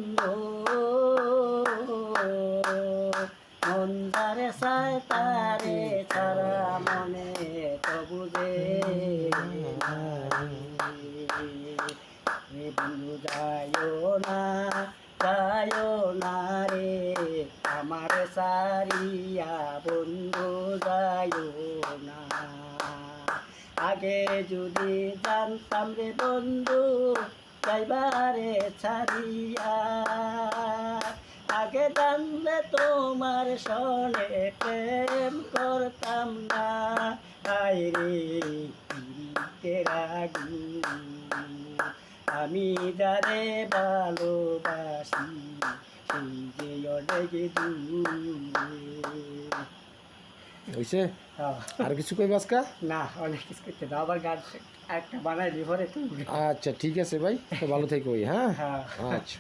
বন্ধু মন যারে চায় তারে ছাড়া মনে তো বুঝে রে বন্ধু যাইও না রে আমার সারিয়া বন্ধু যাইও না আগে যদি জানতাম রে বন্ধু যাইবারে ছাড়িয়া আগে জানলে তোমার সনে প্রেম করতাম না আইরে রাগু আমি যারে ভালোবাসি সেই যে অনেক হইছে আর কিছু কইবা আজকা? না অনেক কিছু করতে দাও আবার গান একটা বানাই দিই পরে তুমি আচ্ছা ঠিক আছে ভাই, তো ভালো থেকো। হ্যাঁ হ্যাঁ আচ্ছা।